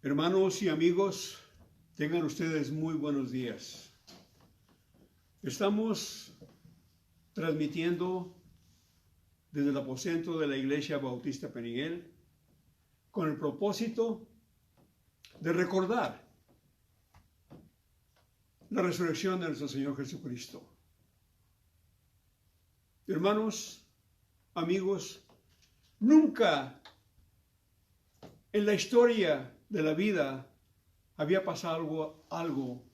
Hermanos y amigos, tengan ustedes muy buenos días. Estamos transmitiendo desde el aposento de la Iglesia Bautista Peniguel con el propósito de recordar la resurrección de nuestro Señor Jesucristo. Hermanos, amigos, nunca en la historia de la vida había pasado algo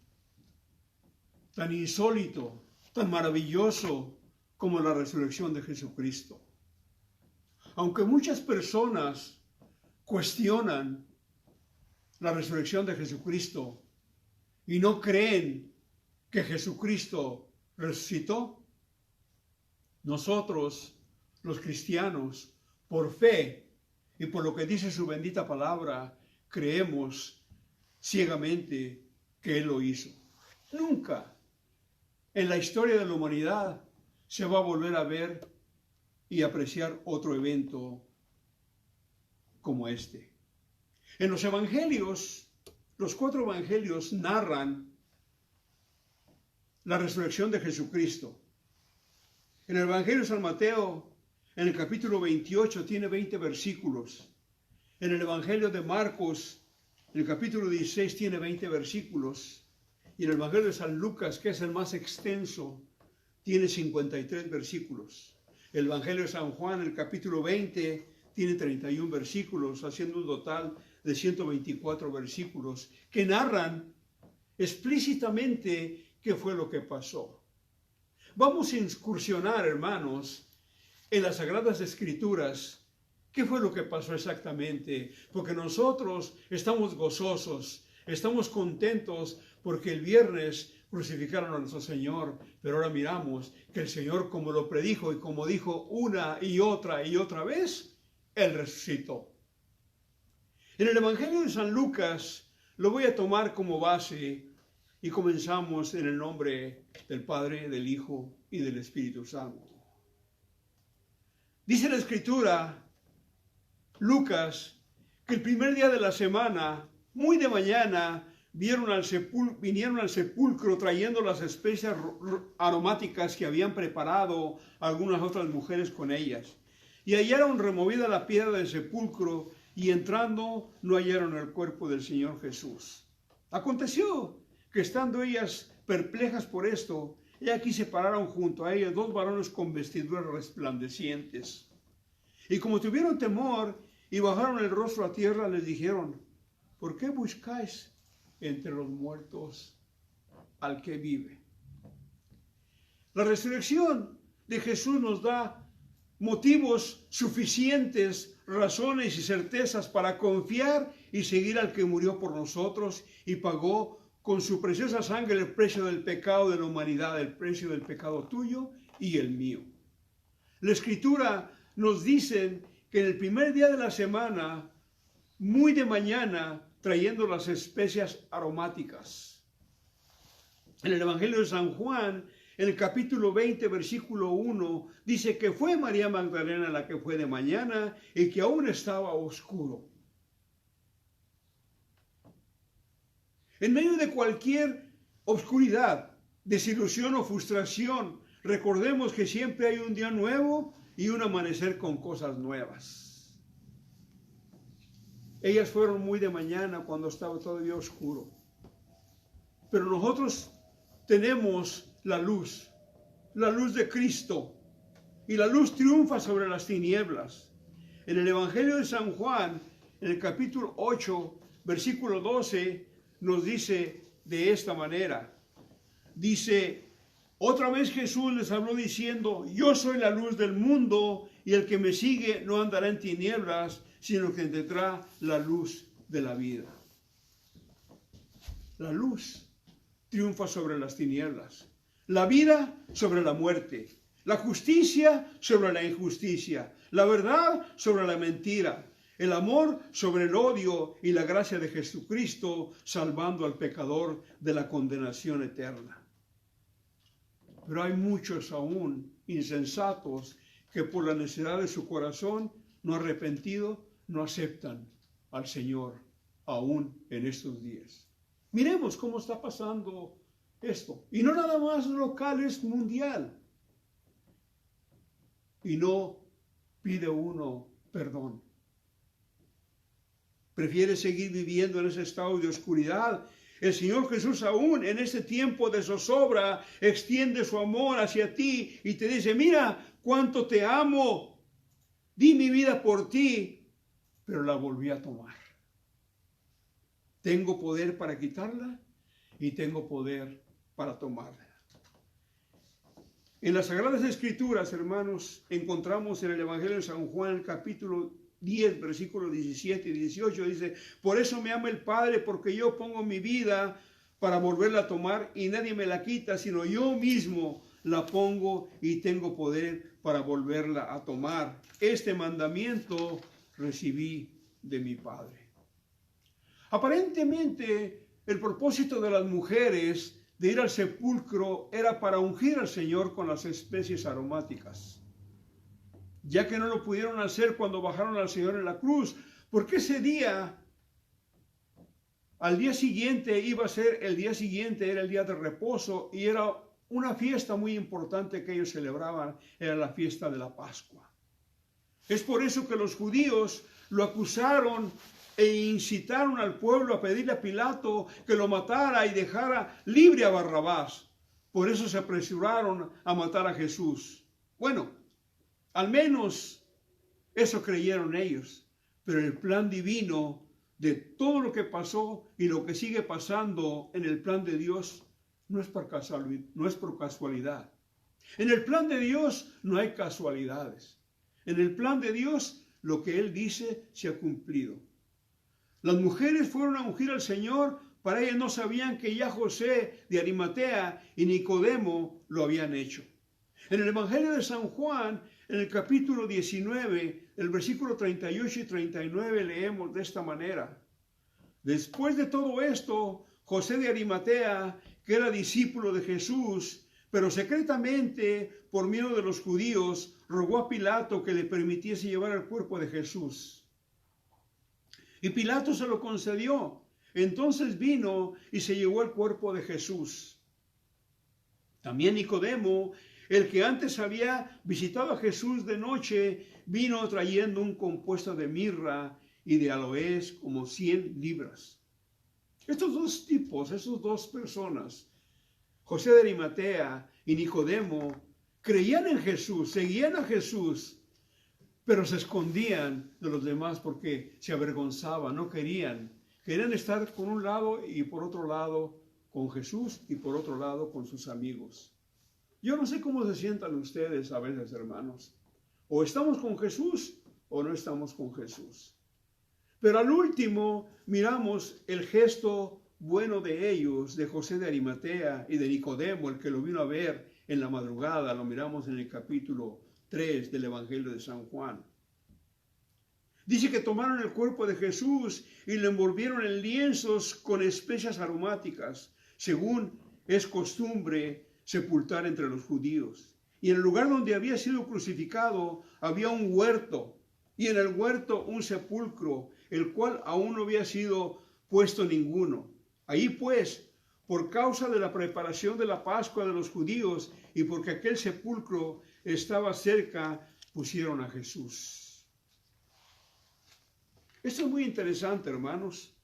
tan insólito, tan maravilloso como la resurrección de Jesucristo. Aunque muchas personas cuestionan la resurrección de Jesucristo y no creen que Jesucristo resucitó, nosotros, los cristianos, por fe y por lo que dice su bendita palabra, creemos ciegamente que Él lo hizo. Nunca en la historia de la humanidad se va a volver a ver y apreciar otro evento como este. En los evangelios, los 4 evangelios narran la resurrección de Jesucristo. En el Evangelio de San Mateo, en el capítulo 28, tiene 20 versículos. En el Evangelio de Marcos, en el capítulo 16, tiene 20 versículos. Y en el Evangelio de San Lucas, que es el más extenso, tiene 53 versículos. El Evangelio de San Juan, en el capítulo 20, tiene 31 versículos, haciendo un total de 124 versículos, que narran explícitamente qué fue lo que pasó. Vamos a incursionar, hermanos, en las Sagradas Escrituras. ¿Qué fue lo que pasó exactamente? Porque nosotros estamos gozosos, estamos contentos porque el viernes crucificaron a nuestro Señor, pero ahora miramos que el Señor, como lo predijo y como dijo una y otra vez, Él resucitó. En el Evangelio de San Lucas lo voy a tomar como base y comenzamos en el nombre del Padre, del Hijo y del Espíritu Santo. Dice la Escritura, Lucas, que el primer día de la semana, muy de mañana, vinieron al sepulcro trayendo las especias aromáticas que habían preparado algunas otras mujeres con ellas. Y hallaron removida la piedra del sepulcro y entrando no hallaron el cuerpo del Señor Jesús. Aconteció que estando ellas perplejas por esto, he aquí se pararon junto a ellas 2 varones con vestiduras resplandecientes. Y como tuvieron temor y bajaron el rostro a tierra, les dijeron: ¿por qué buscáis entre los muertos al que vive? La resurrección de Jesús nos da motivos suficientes, razones y certezas para confiar y seguir al que murió por nosotros y pagó con su preciosa sangre el precio del pecado de la humanidad, el precio del pecado tuyo y el mío. La Escritura nos dice que en el primer día de la semana, muy de mañana, trayendo las especias aromáticas. En el Evangelio de San Juan, en el capítulo 20, versículo 1, dice que fue María Magdalena la que fue de mañana y que aún estaba oscuro. En medio de cualquier oscuridad, desilusión o frustración, recordemos que siempre hay un día nuevo y un amanecer con cosas nuevas. Ellas fueron muy de mañana cuando estaba todavía oscuro. Pero nosotros tenemos la luz de Cristo. Y la luz triunfa sobre las tinieblas. En el Evangelio de San Juan, en el capítulo 8, versículo 12, nos dice de esta manera. Dice: otra vez Jesús les habló diciendo: yo soy la luz del mundo, y el que me sigue no andará en tinieblas, sino que tendrá la luz de la vida. La luz triunfa sobre las tinieblas, la vida sobre la muerte, la justicia sobre la injusticia, la verdad sobre la mentira, el amor sobre el odio y la gracia de Jesucristo salvando al pecador de la condenación eterna. Pero hay muchos aún insensatos que por la necesidad de su corazón no arrepentido no aceptan al Señor, aún en estos días. Miremos cómo está pasando esto. Y no nada más local, es mundial. Y no pide uno perdón. Prefiere seguir viviendo en ese estado de oscuridad. El Señor Jesús aún en este tiempo de zozobra extiende su amor hacia ti y te dice, mira cuánto te amo, di mi vida por ti, pero la volví a tomar. Tengo poder para quitarla y tengo poder para tomarla. En las Sagradas Escrituras, hermanos, encontramos en el Evangelio de San Juan, capítulo 10, versículos 17 y 18, dice, por eso me ama el Padre, porque yo pongo mi vida para volverla a tomar y nadie me la quita, sino yo mismo la pongo y tengo poder para volverla a tomar. Este mandamiento recibí de mi Padre. Aparentemente, el propósito de las mujeres de ir al sepulcro era para ungir al Señor con las especies aromáticas, ya que no lo pudieron hacer cuando bajaron al Señor en la cruz, porque ese día, al día siguiente iba a ser el día siguiente, era el día de reposo y era una fiesta muy importante que ellos celebraban, era la fiesta de la Pascua. Es por eso que los judíos lo acusaron e incitaron al pueblo a pedirle a Pilato que lo matara y dejara libre a Barrabás. Por eso se apresuraron a matar a Jesús. Bueno, al menos eso creyeron ellos, pero el plan divino de todo lo que pasó y lo que sigue pasando en el plan de Dios no es por casualidad. En el plan de Dios no hay casualidades. En el plan de Dios lo que Él dice se ha cumplido. Las mujeres fueron a ungir al Señor, para ellas no sabían que ya José de Arimatea y Nicodemo lo habían hecho. En el Evangelio de San Juan, en el capítulo 19, el versículo 38 y 39 leemos de esta manera. Después de todo esto, José de Arimatea, que era discípulo de Jesús, pero secretamente, por miedo de los judíos, rogó a Pilato que le permitiese llevar el cuerpo de Jesús. Y Pilato se lo concedió. Entonces vino y se llevó el cuerpo de Jesús. También Nicodemo, el que antes había visitado a Jesús de noche, vino trayendo un compuesto de mirra y de aloes como 100 libras. Estos dos tipos, esas dos personas, José de Arimatea y Nicodemo, creían en Jesús, seguían a Jesús, pero se escondían de los demás porque se avergonzaban, no querían. Querían estar por un lado y por otro lado con Jesús y por otro lado con sus amigos. Yo no sé cómo se sientan ustedes a veces, hermanos. O estamos con Jesús o no estamos con Jesús. Pero al último miramos el gesto bueno de ellos, de José de Arimatea y de Nicodemo, el que lo vino a ver en la madrugada. Lo miramos en el capítulo 3 del Evangelio de San Juan. Dice que tomaron el cuerpo de Jesús y lo envolvieron en lienzos con especias aromáticas, según es costumbre sepultar entre los judíos. Y en el lugar donde había sido crucificado había un huerto, y en el huerto un sepulcro, el cual aún no había sido puesto ninguno. Ahí pues, por causa de la preparación de la Pascua de los judíos y porque aquel sepulcro estaba cerca, pusieron a Jesús. Esto es muy interesante, hermanos,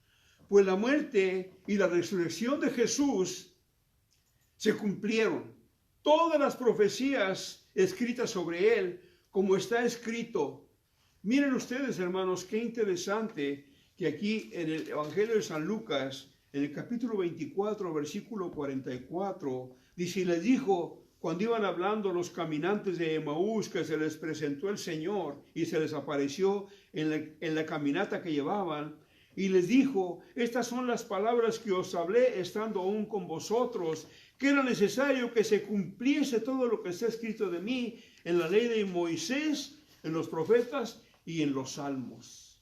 pues la muerte y la resurrección de Jesús se cumplieron. Todas las profecías escritas sobre él, como está escrito. Miren ustedes, hermanos, qué interesante que aquí en el Evangelio de San Lucas, en el capítulo 24, versículo 44, dice, y les dijo, cuando iban hablando los caminantes de Emaús, que se les presentó el Señor y se les apareció en la caminata que llevaban, y les dijo, estas son las palabras que os hablé estando aún con vosotros, que era necesario que se cumpliese todo lo que está escrito de mí en la ley de Moisés, en los profetas y en los salmos.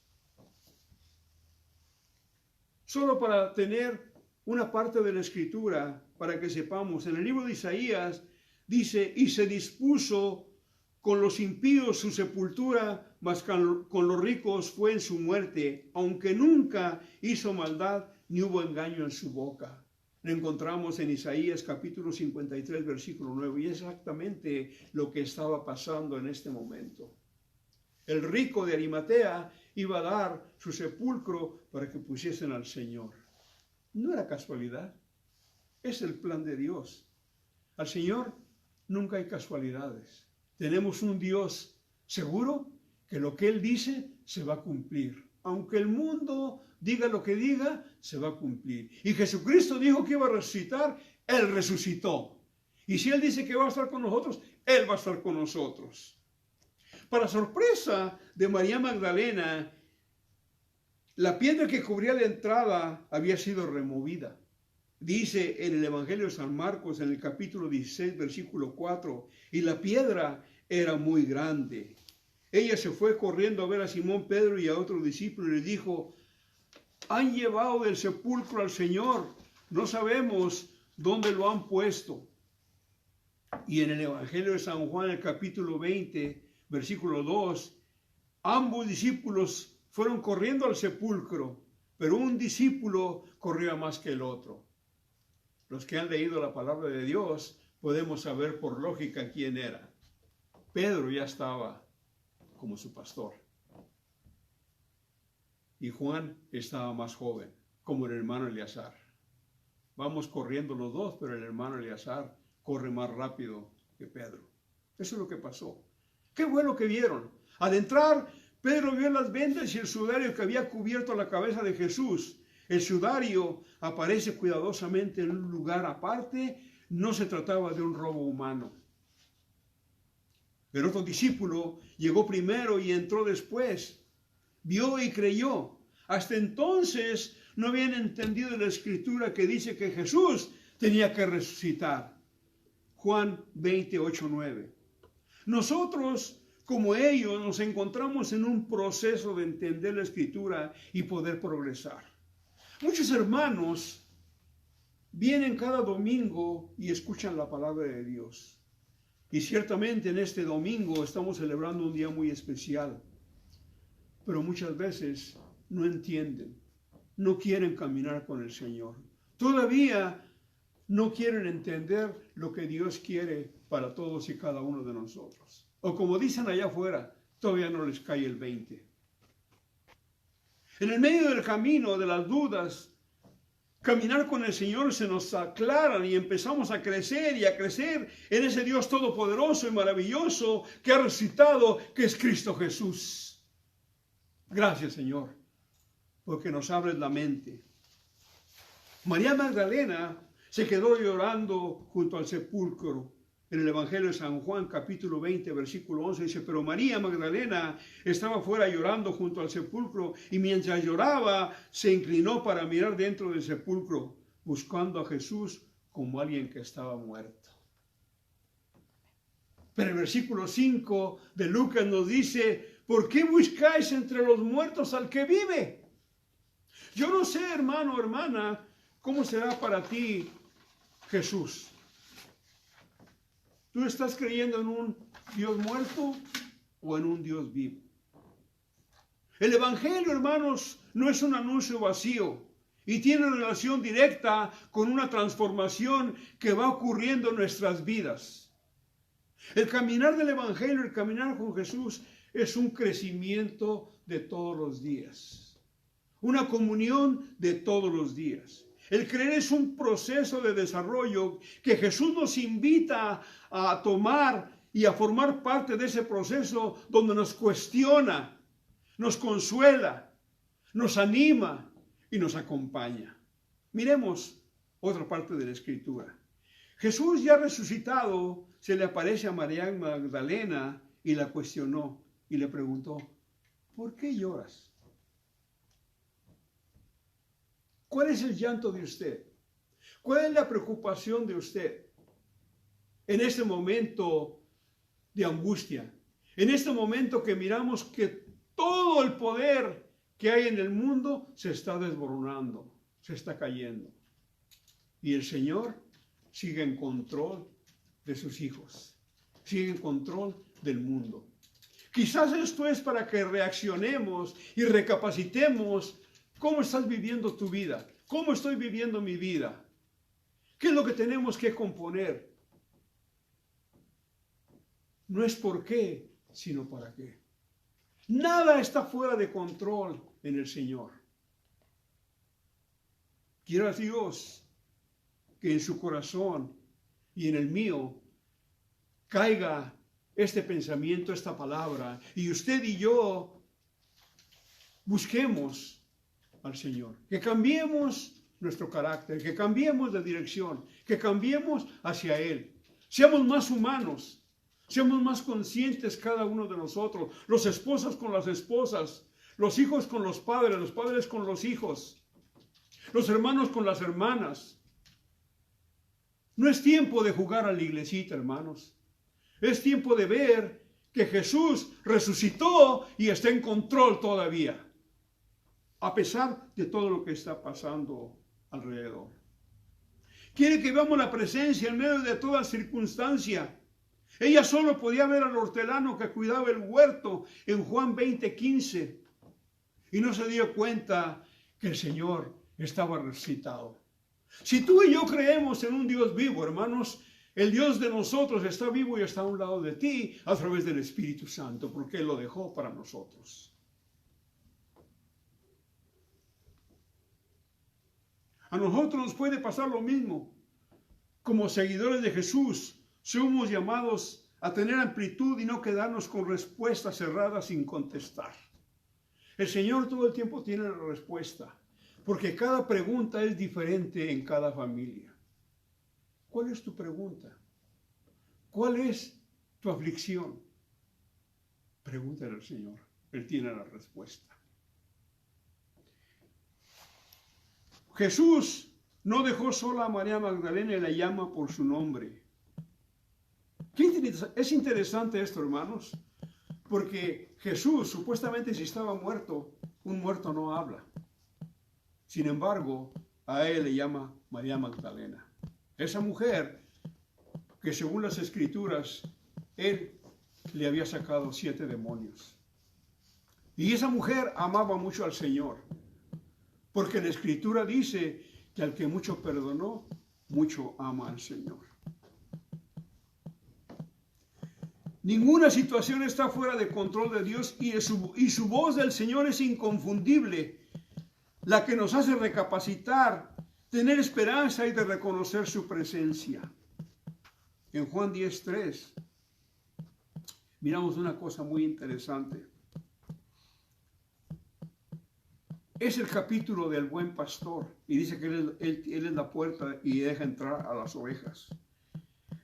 Solo para tener una parte de la escritura, para que sepamos, en el libro de Isaías dice, y se dispuso con los impíos su sepultura, mas con los ricos fue en su muerte, aunque nunca hizo maldad ni hubo engaño en su boca. Lo encontramos en Isaías capítulo 53, versículo 9, y es exactamente lo que estaba pasando en este momento. El rico de Arimatea iba a dar su sepulcro para que pusiesen al Señor. No era casualidad, es el plan de Dios. Al Señor nunca hay casualidades. Tenemos un Dios seguro que lo que Él dice se va a cumplir. Aunque el mundo diga lo que diga, se va a cumplir. Y Jesucristo dijo que iba a resucitar, Él resucitó. Y si Él dice que va a estar con nosotros, Él va a estar con nosotros. Para sorpresa de María Magdalena, la piedra que cubría la entrada había sido removida. Dice en el Evangelio de San Marcos, en el capítulo 16, versículo 4, y la piedra era muy grande. Ella se fue corriendo a ver a Simón Pedro y a otro discípulo y le dijo, han llevado del sepulcro al Señor, no sabemos dónde lo han puesto. Y en el Evangelio de San Juan, el capítulo 20, versículo 2, ambos discípulos fueron corriendo al sepulcro, pero un discípulo corría más que el otro. Los que han leído la palabra de Dios podemos saber por lógica quién era. Pedro ya estaba como su pastor. Y Juan estaba más joven, como el hermano Eleazar. Vamos corriendo los dos, pero el hermano Eleazar corre más rápido que Pedro. Eso es lo que pasó. ¿Qué fue lo que vieron? Al entrar, Pedro vio las vendas y el sudario que había cubierto la cabeza de Jesús. El sudario aparece cuidadosamente en un lugar aparte. No se trataba de un robo humano. El otro discípulo llegó primero y entró después. Vio y creyó. Hasta entonces no habían entendido la escritura que dice que Jesús tenía que resucitar. Juan 28:9. Nosotros, como ellos, nos encontramos en un proceso de entender la escritura y poder progresar. Muchos hermanos vienen cada domingo y escuchan la palabra de Dios. Y ciertamente en este domingo estamos celebrando un día muy especial. Pero muchas veces no entienden, no quieren caminar con el Señor. Todavía no quieren entender lo que Dios quiere para todos y cada uno de nosotros. O como dicen allá afuera, todavía no les cae el 20. En el medio del camino de las dudas, caminar con el Señor se nos aclaran y empezamos a crecer y a crecer en ese Dios todopoderoso y maravilloso que ha resucitado, que es Cristo Jesús. Gracias, Señor, porque nos abres la mente. María Magdalena se quedó llorando junto al sepulcro. En el Evangelio de San Juan, capítulo 20, versículo 11, dice, pero María Magdalena estaba fuera llorando junto al sepulcro y mientras lloraba se inclinó para mirar dentro del sepulcro, buscando a Jesús como alguien que estaba muerto. Pero el versículo 5 de Lucas nos dice, ¿por qué buscáis entre los muertos al que vive? Yo no sé, hermano o hermana, cómo será para ti Jesús. ¿Tú estás creyendo en un Dios muerto o en un Dios vivo? El Evangelio, hermanos, no es un anuncio vacío y tiene relación directa con una transformación que va ocurriendo en nuestras vidas. El caminar del Evangelio, el caminar con Jesús, es un crecimiento de todos los días, una comunión de todos los días. El creer es un proceso de desarrollo que Jesús nos invita a tomar y a formar parte de ese proceso donde nos cuestiona, nos consuela, nos anima y nos acompaña. Miremos otra parte de la Escritura. Jesús ya resucitado se le aparece a María Magdalena y la cuestionó y le preguntó, ¿por qué lloras? ¿Cuál es el llanto de usted? ¿Cuál es la preocupación de usted en este momento de angustia? En este momento que miramos que todo el poder que hay en el mundo se está desboronando, se está cayendo. Y el Señor sigue en control de sus hijos, sigue en control del mundo. Quizás esto es para que reaccionemos y recapacitemos cómo estás viviendo tu vida, cómo estoy viviendo mi vida, qué es lo que tenemos que componer. No es por qué, sino para qué. Nada está fuera de control en el Señor. Quiero a Dios que en su corazón y en el mío caiga este pensamiento, esta palabra, y usted y yo busquemos al Señor, que cambiemos nuestro carácter, que cambiemos de dirección, que cambiemos hacia Él. Seamos más humanos, seamos más conscientes cada uno de nosotros, los esposos con las esposas, los hijos con los padres con los hijos, los hermanos con las hermanas. No es tiempo de jugar a la iglesita, hermanos. Es tiempo de ver que Jesús resucitó y está en control todavía, a pesar de todo lo que está pasando alrededor. Quiere que veamos la presencia en medio de toda circunstancia. Ella solo podía ver al hortelano que cuidaba el huerto en Juan 20:15 y no se dio cuenta que el Señor estaba resucitado. Si tú y yo creemos en un Dios vivo, hermanos, el Dios de nosotros está vivo y está a un lado de ti a través del Espíritu Santo, porque Él lo dejó para nosotros. A nosotros nos puede pasar lo mismo. Como seguidores de Jesús, somos llamados a tener amplitud y no quedarnos con respuestas cerradas sin contestar. El Señor todo el tiempo tiene la respuesta, porque cada pregunta es diferente en cada familia. ¿Cuál es tu pregunta? ¿Cuál es tu aflicción? Pregúntale al Señor. Él tiene la respuesta. Jesús no dejó sola a María Magdalena y la llama por su nombre. Es interesante esto, hermanos, porque Jesús, supuestamente si estaba muerto, un muerto no habla. Sin embargo, a él le llama María Magdalena. Esa mujer que según las Escrituras, él le había sacado 7 demonios. Y esa mujer amaba mucho al Señor, porque la Escritura dice que al que mucho perdonó, mucho ama al Señor. Ninguna situación está fuera de control de Dios y su voz del Señor es inconfundible, la que nos hace recapacitar, tener esperanza y de reconocer su presencia. En Juan 10:3 miramos una cosa muy interesante. Es el capítulo del buen pastor y dice que él es la puerta y deja entrar a las ovejas.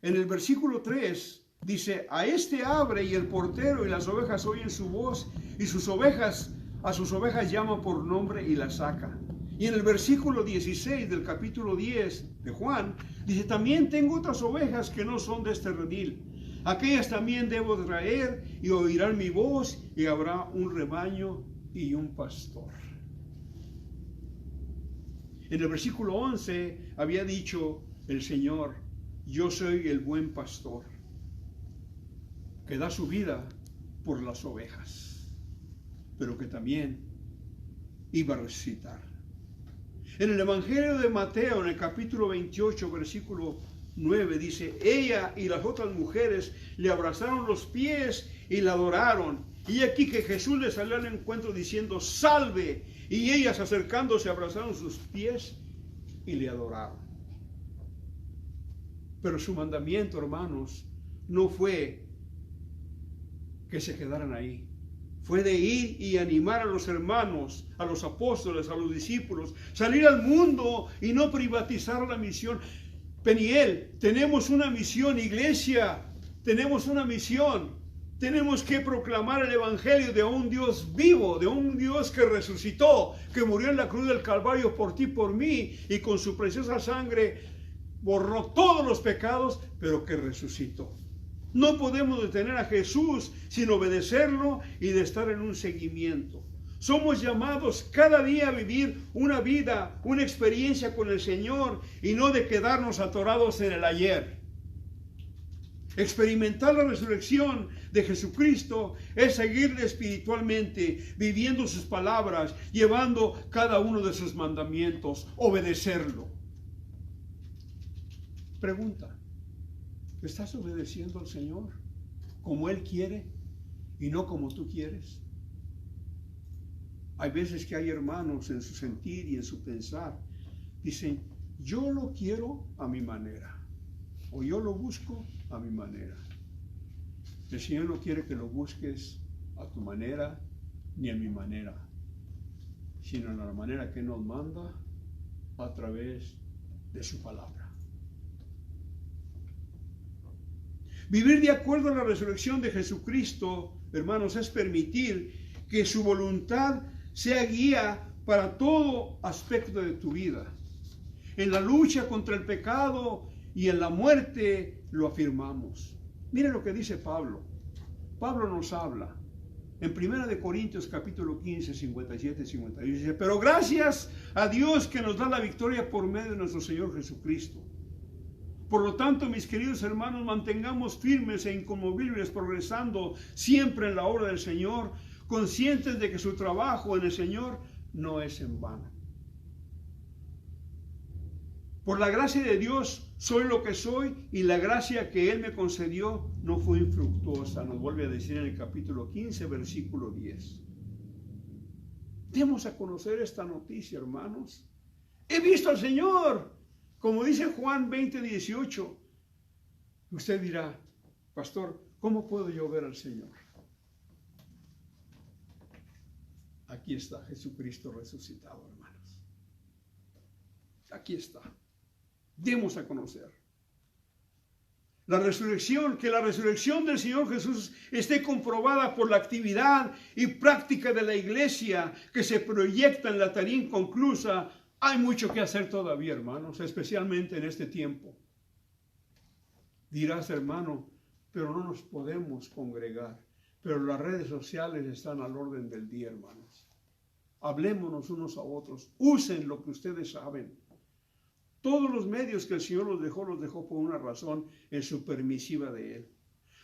En el versículo 3 dice, a este abre y el portero y las ovejas oyen su voz y a sus ovejas llama por nombre y las saca. Y en el versículo 16 del capítulo 10 de Juan, dice, también tengo otras ovejas que no son de este redil. Aquellas también debo traer y oirán mi voz y habrá un rebaño y un pastor. En el versículo 11 había dicho el Señor, yo soy el buen pastor, que da su vida por las ovejas, pero que también iba a resucitar. En el Evangelio de Mateo, en el capítulo 28, versículo 9, dice, ella y las otras mujeres le abrazaron los pies y la adoraron. Y aquí que Jesús les salió al encuentro diciendo, salve. Y ellas acercándose abrazaron sus pies y le adoraron. Pero su mandamiento, hermanos, no fue que se quedaran ahí. Fue de ir y animar a los hermanos, a los apóstoles, a los discípulos, salir al mundo y no privatizar la misión. Peniel, tenemos una misión, iglesia, tenemos una misión. Tenemos que proclamar el evangelio de un Dios vivo, de un Dios que resucitó, que murió en la cruz del Calvario por ti, por mí, y con su preciosa sangre borró todos los pecados, pero que resucitó. No podemos detener a Jesús sin obedecerlo y de estar en un seguimiento. Somos llamados cada día a vivir una vida, una experiencia con el Señor y no de quedarnos atorados en el ayer. Experimentar la resurrección de Jesucristo es seguirle espiritualmente, viviendo sus palabras, llevando cada uno de sus mandamientos, obedecerlo. Pregunta, ¿estás obedeciendo al Señor como Él quiere y no como tú quieres? Hay veces que hay hermanos en su sentir y en su pensar, dicen, yo lo quiero a mi manera, o yo lo busco a mi manera. El Señor no quiere que lo busques a tu manera ni a mi manera, sino a la manera que nos manda a través de su palabra. Vivir de acuerdo a la resurrección de Jesucristo, hermanos, es permitir que su voluntad sea guía para todo aspecto de tu vida. En la lucha contra el pecado y en la muerte lo afirmamos. Mire lo que dice Pablo. Pablo nos habla en 1 Corintios capítulo 15, 57 y 58. Dice, pero gracias a Dios que nos da la victoria por medio de nuestro Señor Jesucristo. Por lo tanto, mis queridos hermanos, mantengamos firmes e inconmovibles, progresando siempre en la obra del Señor, conscientes de que su trabajo en el Señor no es en vano. Por la gracia de Dios soy lo que soy y la gracia que Él me concedió no fue infructuosa. Nos vuelve a decir en el capítulo 15, versículo 10. Demos a conocer esta noticia, hermanos. He visto al Señor, como dice Juan 20, 18. Usted dirá, pastor, ¿cómo puedo yo ver al Señor? Aquí está Jesucristo resucitado, hermanos. Aquí está. Demos a conocer. La resurrección, que la resurrección del Señor Jesús esté comprobada por la actividad y práctica de la iglesia que se proyecta en la tarea inconclusa. Hay mucho que hacer todavía, hermanos, especialmente en este tiempo. Dirás, hermano, pero no nos podemos congregar. Pero las redes sociales están al orden del día, hermanos. Hablémonos unos a otros. Usen lo que ustedes saben. Todos los medios que el Señor los dejó por una razón en su permisiva de Él.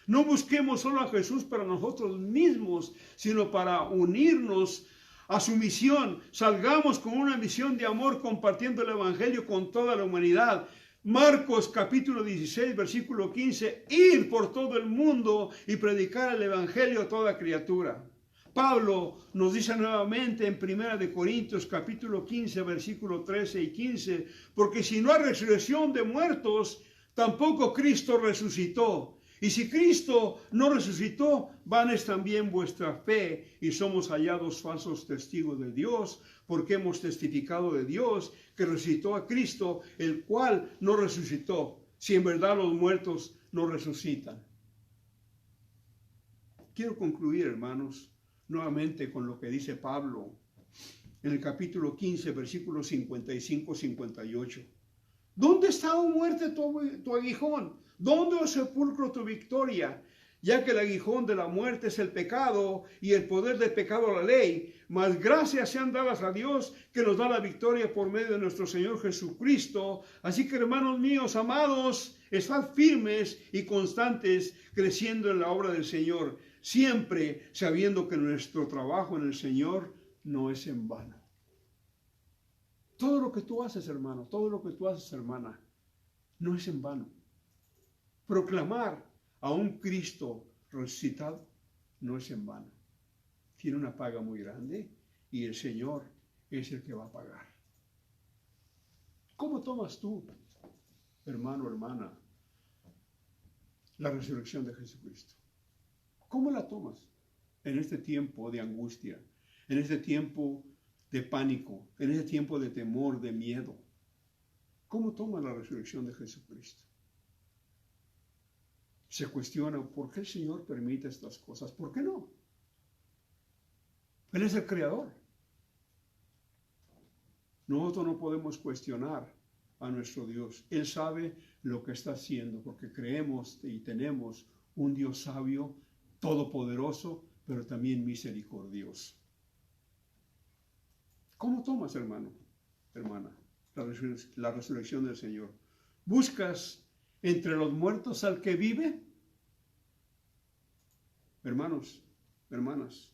No busquemos solo a Jesús para nosotros mismos, sino para unirnos a su misión. Salgamos con una misión de amor compartiendo el Evangelio con toda la humanidad. Marcos capítulo 16, versículo 15, ir por todo el mundo y predicar el Evangelio a toda criatura. Pablo nos dice nuevamente en 1 Corintios capítulo 15, versículo 13 y 15, porque si no hay resurrección de muertos, tampoco Cristo resucitó. Y si Cristo no resucitó, vana es también vuestra fe y somos hallados falsos testigos de Dios, porque hemos testificado de Dios que resucitó a Cristo, el cual no resucitó, si en verdad los muertos no resucitan. Quiero concluir, hermanos, nuevamente con lo que dice Pablo en el capítulo 15, versículos 55-58. ¿Dónde está, oh muerte, tu aguijón? ¿Dónde, oh sepulcro, tu victoria? Ya que el aguijón de la muerte es el pecado y el poder del pecado la ley, mas gracias sean dadas a Dios que nos da la victoria por medio de nuestro Señor Jesucristo. Así que, hermanos míos, amados, estad firmes y constantes creciendo en la obra del Señor, siempre sabiendo que nuestro trabajo en el Señor no es en vano. Todo lo que tú haces, hermano, todo lo que tú haces, hermana, no es en vano. Proclamar a un Cristo resucitado no es en vano. Tiene una paga muy grande y el Señor es el que va a pagar. ¿Cómo tomas tú, hermano, hermana, la resurrección de Jesucristo? ¿Cómo la tomas en este tiempo de angustia, en este tiempo de pánico, en este tiempo de temor, de miedo? ¿Cómo tomas la resurrección de Jesucristo? Se cuestiona por qué el Señor permite estas cosas. ¿Por qué no? Él es el creador. Nosotros no podemos cuestionar a nuestro Dios. Él sabe lo que está haciendo porque creemos y tenemos un Dios sabio, todopoderoso, pero también misericordioso. ¿Cómo tomas, hermano, hermana, la resurrección del Señor? ¿Buscas entre los muertos al que vive Hermanos, hermanas,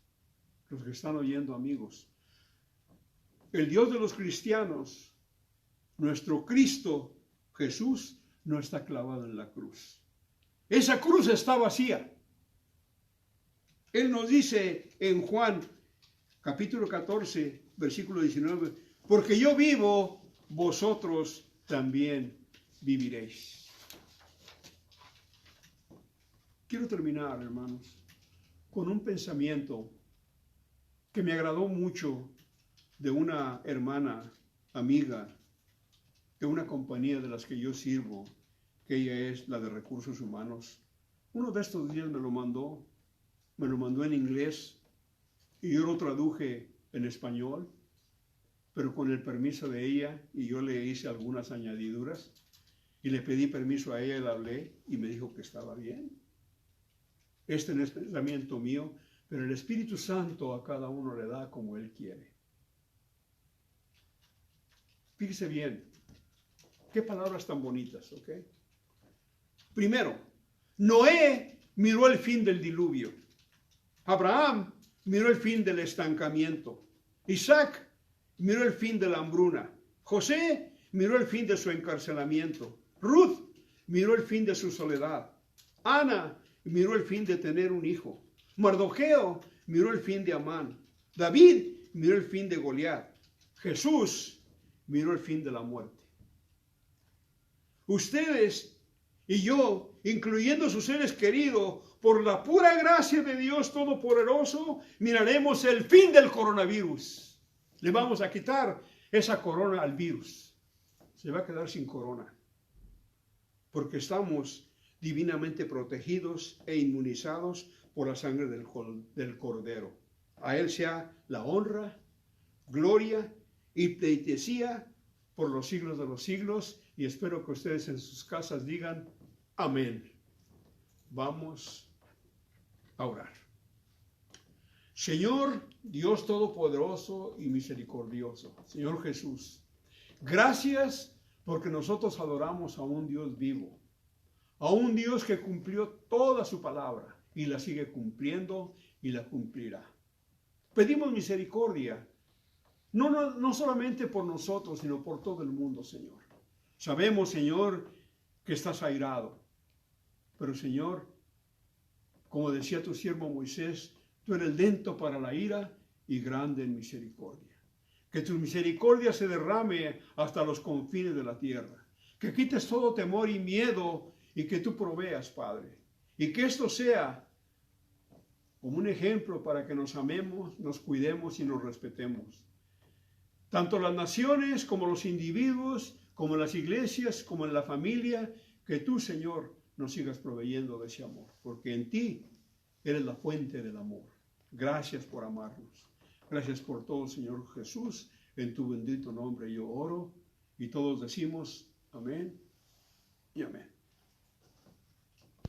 los que están oyendo, amigos, el Dios de los cristianos, nuestro Cristo Jesús, no está clavado en la cruz. Esa cruz está vacía. Él nos dice en Juan capítulo 14, versículo 19, porque yo vivo, vosotros también viviréis. Quiero terminar, hermanos, con un pensamiento que me agradó mucho de una hermana, amiga, de una compañía de las que yo sirvo, que ella es la de recursos humanos. Uno de estos días me lo mandó en inglés y yo lo traduje en español, pero con el permiso de ella, y yo le hice algunas añadiduras y le pedí permiso a ella, le hablé y me dijo que estaba bien. Este no es pensamiento mío, pero el Espíritu Santo a cada uno le da como Él quiere. Fíjese bien, qué palabras tan bonitas, ¿ok? Primero, Noé miró el fin del diluvio. Abraham miró el fin del estancamiento. Isaac miró el fin de la hambruna. José miró el fin de su encarcelamiento. Ruth miró el fin de su soledad. Ana miró el fin de tener un hijo. Mardoqueo miró el fin de Amán. David miró el fin de Goliat. Jesús miró el fin de la muerte. Ustedes y yo, incluyendo sus seres queridos, por la pura gracia de Dios Todopoderoso, miraremos el fin del coronavirus. Le vamos a quitar esa corona al virus. Se va a quedar sin corona. Porque estamos divinamente protegidos e inmunizados por la sangre del Cordero. A Él sea la honra, gloria y pleitesía por los siglos de los siglos. Y espero que ustedes en sus casas digan amén. Vamos a orar. Señor Dios Todopoderoso y Misericordioso, Señor Jesús, gracias porque nosotros adoramos a un Dios vivo, a un Dios que cumplió toda su palabra y la sigue cumpliendo y la cumplirá. Pedimos misericordia, no solamente por nosotros, sino por todo el mundo, Señor. Sabemos, Señor, que estás airado, pero, Señor, como decía tu siervo Moisés, tú eres lento para la ira y grande en misericordia. Que tu misericordia se derrame hasta los confines de la tierra. Que quites todo temor y miedo y que tú proveas, Padre. Y que esto sea como un ejemplo para que nos amemos, nos cuidemos y nos respetemos. Tanto las naciones como los individuos, como las iglesias, como en la familia, que tú, Señor, nos sigas proveyendo de ese amor. Porque en ti eres la fuente del amor. Gracias por amarnos. Gracias por todo, Señor Jesús. En tu bendito nombre yo oro. Y todos decimos amén y amén.